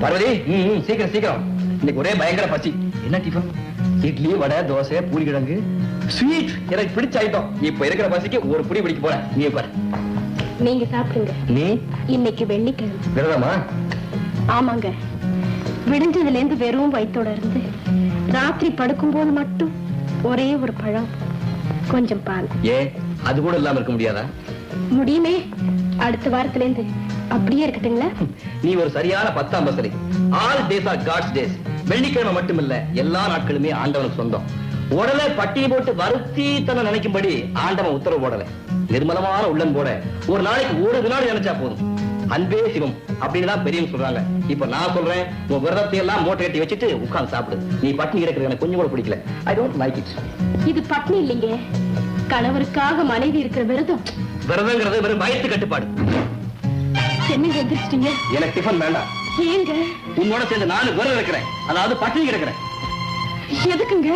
பார்வதி, சீக்கிரம் சீக்கிரம். இன்னைக்கு ஒரே பயங்கர பசி. என்ன டிஃபன்? இட்லி, வடை, தோசை, பூரி கிழங்கு, ஸ்வீட். எனக்கு பிடிச்ச ஐட்டம். இப்ப இருக்கிற பசிக்கு ஒரு புடி பிடிக்க போறேன். நீ உட்காரு. நீங்க சாப்பிடுங்க. நீ இன்னைக்கு வெள்ளிக்கிழமை. விரதமா? ஆமாங்க. விடிஞ்சதுல இருந்து வெறும் வயித்தோட இருந்து ராத்திரி படுக்கும் போது மட்டும் ஒரே ஒரு பழம், கொஞ்சம் பால். ஏன் அது கூட இல்லாம இருக்க முடியாதா? முடியுமே. அடுத்த வாரத்துல இருந்து அப்படியே இருக்கட்டுங்களா? நீ ஒரு சரியான 10ஆம் பசரி. All days are God's days. வெள்ளிக்கிழமை மட்டுமில்ல, எல்லா நாட்களுமே ஆண்டவனுக்கு சொந்தம். உடலை பட்டியை போட்டு வருத்தி தன்னை நினைக்கும்படி ஆண்டவன் உத்தரவு போடல. நிர்மலமான உள்ளம் போட ஒரு நாளைக்கு ஒரு வினாடி நினைச்சா போதும். அன்பே சிவம் அப்படின்னு தான் பெரியவங்க சொல்றாங்க. இப்ப நான் சொல்றேன், உன் விரதத்தை எல்லாம் மூட்டை கட்டி வச்சுட்டு உட்கார்ந்து சாப்பிடு. நீ பட்டினி இருக்கிறது எனக்கு கொஞ்சம் கூட பிடிக்கல. I don't like it. இது பட்டினி இல்லைங்க, கணவருக்காக மனைவி இருக்கிற விரதம். விரதங்கிறது வெறும் வயிற்று கட்டுப்பாடு. என்னங்க எந்திரிச்சிட்டீங்க? எனக்கு டிஃபன் வேண்டாம். ஏங்க? உன்னோட சேர்ந்து நானும் விரதம் இருக்கிறேன், அதாவது பட்டினி கிடக்கிறேன். எதுக்குங்க?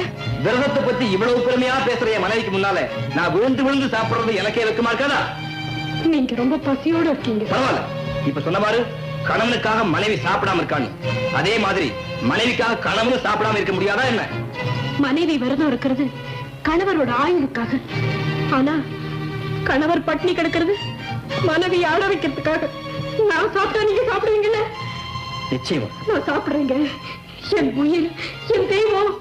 விரதத்தை பத்தி இவ்வளவு பெருமையா பேசுற என் மனைவிக்கு முன்னால நான் விழுந்து விழுந்து சாப்பிடுறது எனக்கே வெக்கமா இருக்காதா? நீங்க ரொம்ப பசியோட இருக்கீங்க. பரவாயில்ல. இப்ப சொன்ன மாதிரி கணவனுக்காக மனைவி சாப்பிடாம இருக்கான்னு, அதே மாதிரி மனைவிக்காக கணவனும் சாப்பிடாம இருக்க முடியாதா என்ன? மனைவி விரதம் இருக்கிறது கணவரோட ஆயுளுக்காக. ஆனா கணவர் பட்டினி கிடக்கிறது மனைவி ஆட வைக்கிறதுக்காக. நான் சாப்பிட்டா நீங்க சாப்பிடுவீங்கல்ல? நிச்சயமா நான் சாப்பிடுறேங்க. என் உயிர், என் தெய்வம்,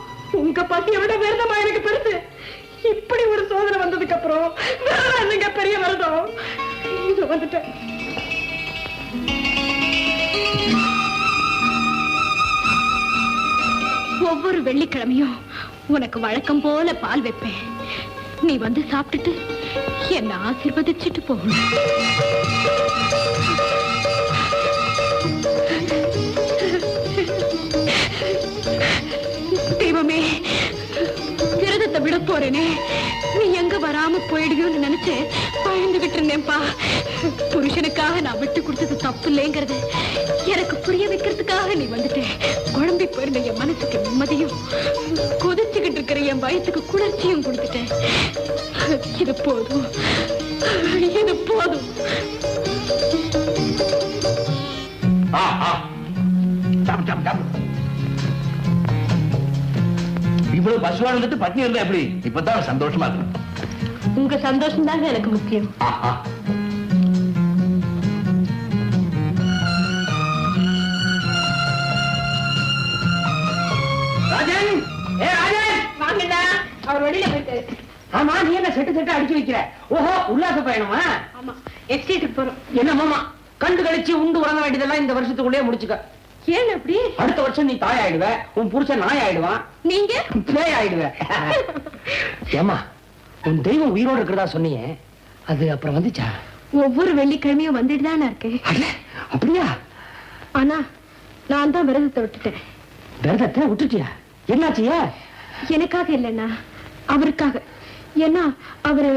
உங்க பசியை விட விரதமா எனக்கு பெருசு. இப்படி ஒரு சோதனை வந்ததுக்கு அப்புறம் விரதம் என்னங்க பெரிய விரதம். இது வந்துட்டேன். ஒவ்வொரு வெள்ளிக்கிழமையும் உனக்கு வழக்கம் போல பால் வைப்பேன். நீ வந்து சாப்பிட்டுட்டு என்ன ஆசீர்வதிச்சுட்டு போகணும். தெய்வமே, விரதத்தை விட போறேனே, நீ எங்க வராம போயிடுவியோன்னு நினைச்சு பயந்துகிட்டு இருந்தேன்பா. புருஷனுக்காக நான் விட்டு கொடுத்தது தப்பு இல்லைங்கிறது எனக்கு புரிய வைக்கிறதுக்காக நீ வந்துட்டேன். குழம்பி போயிருந்த என் மனசுக்கு நிம்மதியும், கொதிச்சுக்கிட்டு இருக்கிற என் வயிற்றுக்கு குளிர்ச்சியும் கொடுத்துட்டேன். இது போதும், இது போதும். இவ்வளவு பசுவா இருந்துட்டு பட்டினி இருந்தா எப்படி? இப்பதான் சந்தோஷமா இருக்கு. உங்க சந்தோஷம் தாங்க எனக்கு முக்கியம். ராஜன், ஏ ராஜன், வாங்கடா. அவர் வெளியில போயிட்டாரு. ஆமா, நீ என்ன செட்டு செட்டு அடிச்சு வைக்கிற? ஓஹோ, உல்லாச பயணமா? ஆமா, எக்ஸ்டேட்டுக்கு போறோம். என்ன மாமா, கண்டு கழிச்சு உண்டு உறங்க வேண்டியதெல்லாம் இந்த வருஷத்துக்குள்ளே முடிச்சுக்க. ஏன் அப்படி? அடுத்த வருஷம் நீ தாய் ஆயிடுவ, உன் புருஷன் நாய் ஆயிடுவான், நீங்க பேய் ஆயிடுவ. ஏமா, உன் தெய்வம் உயிரோடு இருக்கிறதா சொன்னீங்க, அது அப்புறம் வந்துச்சா? ஒவ்வொரு வெள்ளிக்கிழமையும் வந்துட்டு தானே இருக்கேன். அப்படியா? ஆனா நான் தான் விரதத்தை விட்டுட்டேன். விரதத்தை விட்டுட்டியா? என்னாச்சியா? எனக்காக இல்லைன்னா அவருக்காக. ஏன்னா அவரு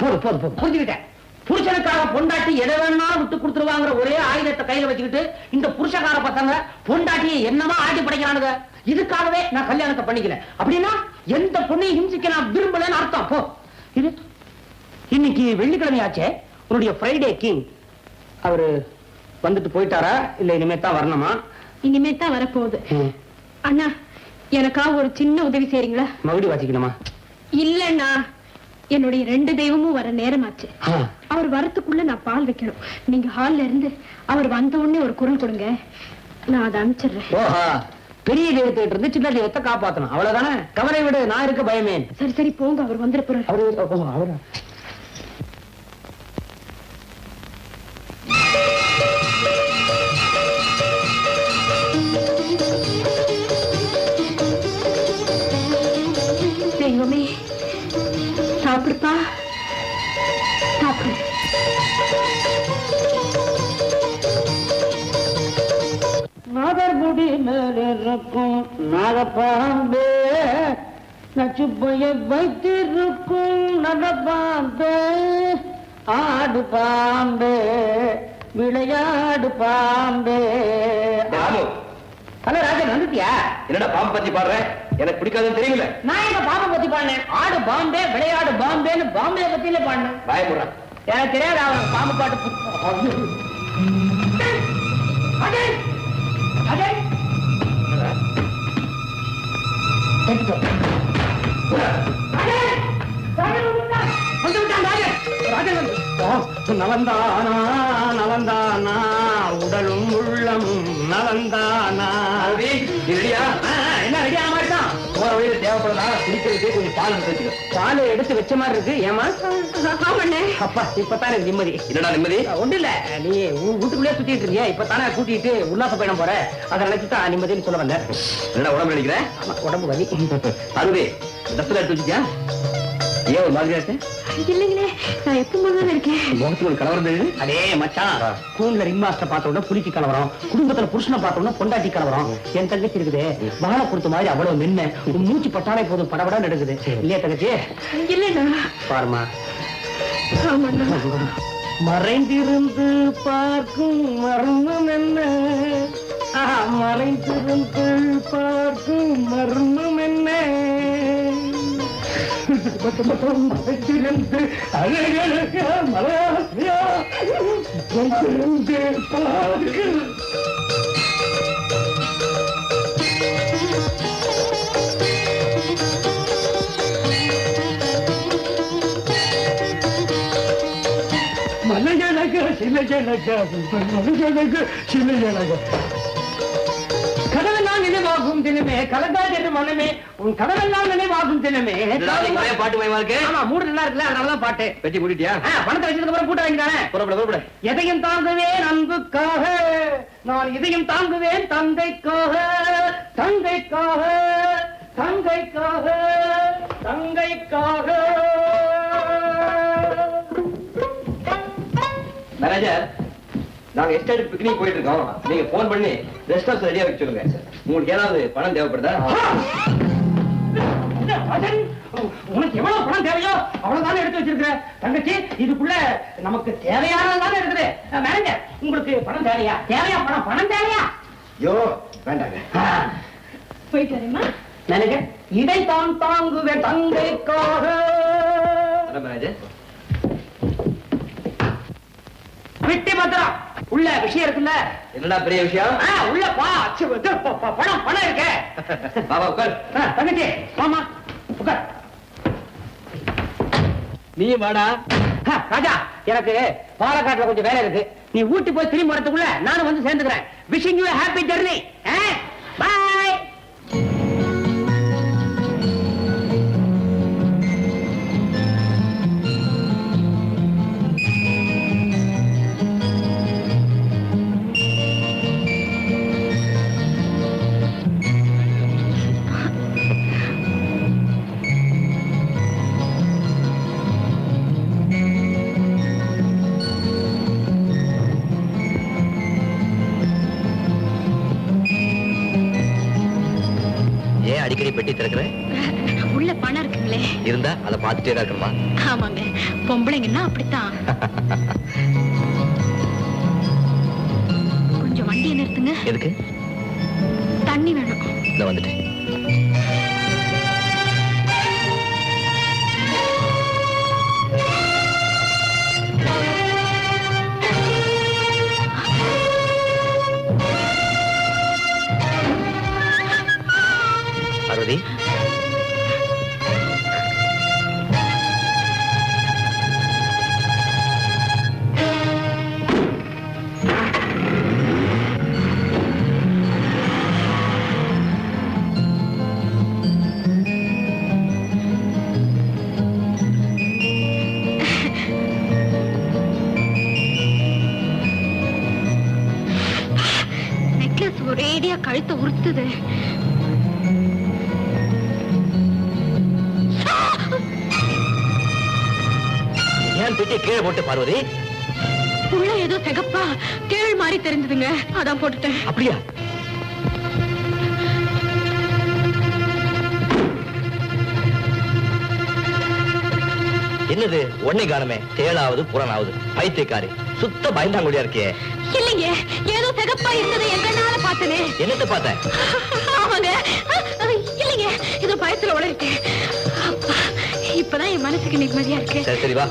போது போது போது புரிஞ்சுக்கிட்டேன். புருஷனுக்காக பொண்டாட்டி எதை வேணாலும் விட்டு கொடுத்துருவாங்கிற ஒரே ஆயுதத்தை கையில வச்சுக்கிட்டு இந்த புருஷகார பசங்க பொண்டாட்டியை என்னமா ஆட்டி படைக்கிறானுங்க. இதுக்காகவே நான் கல்யாணத்தை பண்ணிக்கல. அப்படின்னா எந்த பொண்ணையும் ஹிம்சிக்க நான் விரும்பலன்னு அர்த்தம். போ. இது இன்னைக்கு வெள்ளிக்கிழமையாச்சே, உன்னுடைய ஃப்ரைடே கிங் அவரு வந்துட்டு போயிட்டாரா இல்ல இனிமே தான் வரணுமா? இனிமே தான் வரப்போகுது. அண்ணா, எனக்காக ஒரு சின்ன உதவி செய்றீங்களா? மகுடி வாசிக்கணுமா? இல்லண்ணா, என்னுடைய 2 தெய்வமும் வர நேரமாச்சு. அவர் வரத்துக்குள்ள நான் பால் வைக்கணும். நீங்க ஹால்ல இருந்து அவர் வந்த உடனே ஒரு குரல் கொடுங்க, நான் அதை அனுப்பிச்சிடுறேன். ஓஹா, பெரிய தெய்வத்தை இருந்து சின்ன தெய்வத்தை காப்பாத்தணும், அவ்வளவுதானே? கவலை விடு, நான் இருக்க பயமே. சரி சரி போங்க, அவர் வந்துட போறாரு. அவரு தெய்வமே, சாப்பிடுப்பா, சாப்பிடு. நாகர்குடி மேலிருக்கும் நாகப்பாம்பே, நச்சுப்பையை வைத்திருக்கும் நகப்பாம்பே, ஆடு பாம்பே, விளையாடு பாம்பே. ஹலோ ராஜன், வந்துட்டியா? என்னடா பாம்பு பத்தி பாடுறேன்? எனக்கு பிடிக்காதுன்னு தெரியல. நான் எங்க பாம்பை பத்தி பாடினேன்? ஆடு பாம்பே, விளையாடு பாம்பேன்னு பாம்பே பத்தியில பாடினேன். பயப்படுறேன். எனக்கு தெரியாது அவனுக்கு பாம்பு பாட்டு. நலந்தானா நலந்தானா உடலும் உள்ளமும் நலந்தானா. என்ன ரெடியா மாதிரி தான் போற வழியில தேவைப்படுதா குடிக்கிறதுக்கே கொஞ்சம் பால் எடுத்து வச்சுக்கோ. பால் எடுத்து வச்ச மாதிரி இருக்கு. ஏமா அப்பா இப்பதான் எனக்கு நிம்மதி. என்னடா நிம்மதி? ஒண்ணு இல்ல, நீ வீட்டுக்குள்ளே சுத்திட்டு இருக்கியா, இப்பதானே கூட்டிட்டு உல்லாச பயணம் போற, அதை நினைச்சுதான் நிம்மதினு சொல்ல வந்தேன். என்னடா உடம்பு நினைக்கிறேன்? உடம்பு வலி. அருவே டஸ்ல எடுத்து வச்சுக்கியா? ஏன் ஒரு மாதிரியா இருக்கு? இல்லைங்களே, நான் எப்பவும் இருக்கேன். முகத்துக்கு ஒரு கலவரம் தெரியுது. அதே மச்சான், ஸ்கூல்ல ரிங் மாஸ்டர் பார்த்த உடனே புலிக்கு கலவரம், குடும்பத்துல புருஷனை பார்த்த உடனே பொண்டாட்டி கலவரம். என் தங்கச்சி இருக்குது வாழ கொடுத்த மாதிரி அவ்வளவு மென்ன, மூச்சு பட்டாலே போதும் படபட நடக்குது இல்லையா தங்கச்சி? இல்லைண்ணா. பாருமா, ஆமாண்ணா. மறைந்திருந்து பார்க்கும் மர்மம் என்ன, மறைந்திருந்து பார்க்கும் மர்மம் என்ன, மறைந்திருந்து அழகழக மலையாசியா பார்க்கும். மலையழக சிலையழக மலையழக சிலையழக கடலெல்லாம் நினைவாகும் தினமே கலந்தாது மனமே உன் கடலெல்லாம் நினைவாகும் தினமே. பாட்டு மயமா இருக்கு. ஆமா, மூடு நல்லா இருக்குல்ல, அதனாலதான் பாட்டு. வெட்டி மூடிட்டியா? பணத்தை வச்சதுக்கு அப்புறம் கூட்ட வேண்டியதானே. புறப்பட. எதையும் தாங்குவேன் அன்புக்காக, நான் இதையும் தாங்குவேன் தந்தைக்காக, தந்தைக்காக, தந்தைக்காக, தந்தைக்காக. மேனேஜர், நாங்க எஸ்டேட் பிக்னிக் போயிட்டு இருக்கோம். நீங்க போன் பண்ணி ரெஸ்ட் ஹவுஸ் ரெடியா வச்சு சொல்லுங்க. உங்களுக்கு ஏதாவது பணம் தேவைப்படுதா? உனக்கு எவ்வளவு பணம் தேவையோ அவ்வளவுதானே எடுத்து வச்சிருக்க தங்கச்சி. இதுக்குள்ள நமக்கு தேவையானதானே இருக்குது. மேனேஜர், உங்களுக்கு பணம் தேவையா? பணம் தேவையா? யோ வேண்டாங்க. போயிட்டு வரேம்மா. மேனேஜர், இதைத்தான் தாங்குவேன் தந்தைக்காக. மேனேஜர், விட்டி பத்திரம் உள்ள விஷயம் இருக்குல்ல. என்னடா பெரிய விஷயம்? உள்ள பணம் இருக்கு. பாபா உட்கார். தங்கச்சி மாமா உட்கார். நீ வாடா. ராஜா, எனக்கு பாலக்காட்டுல கொஞ்சம் வேலை இருக்கு. நீ ஊட்டி போய் திரும்பி வரதுக்குள்ள நானும் வந்து சேர்ந்துக்கிறேன். Wishing you happy journey. Bye. அடிக்கடி பெட்டி திறக்கிறேன். உள்ள பணம் இருக்குங்களே. இருந்தா அதை பார்த்துட்டே தான் இருக்கணுமா? ஆமாங்க, பொம்பளைங்கன்னா அப்படித்தான். கொஞ்சம் வண்டியை நிறுத்துங்க. எதுக்கு? தண்ணி வேணும். நான் வந்துட்டேன். பார்வதி, நெக்லஸ் ஒரேடியா கழுத்தை உறுத்துது. ஏன் பெட்டி கீழே போட்டு? பார்வதி, உள்ள ஏதோ சிகப்பா தேள் மாதிரி தெரிஞ்சதுங்க, அதான் போட்டுட்டேன். அப்படியா? என்னது ஒன்னே காணமே? தேளாவது புறனாவது பைத்தியக்காரி, சுத்த பயந்தாங்குடியா இருக்கே. இல்லைங்க, ஏதோ சிகப்பா இருந்தது எங்கனால பார்த்தனே. என்னத்தை பார்த்த? ஆமாங்க, இல்லைங்க, ஏதோ பயத்துல உளறிட்டேன். இப்பதான் என் மனசுக்கு நிம்மதியா இருக்கு. சரி சரி வா.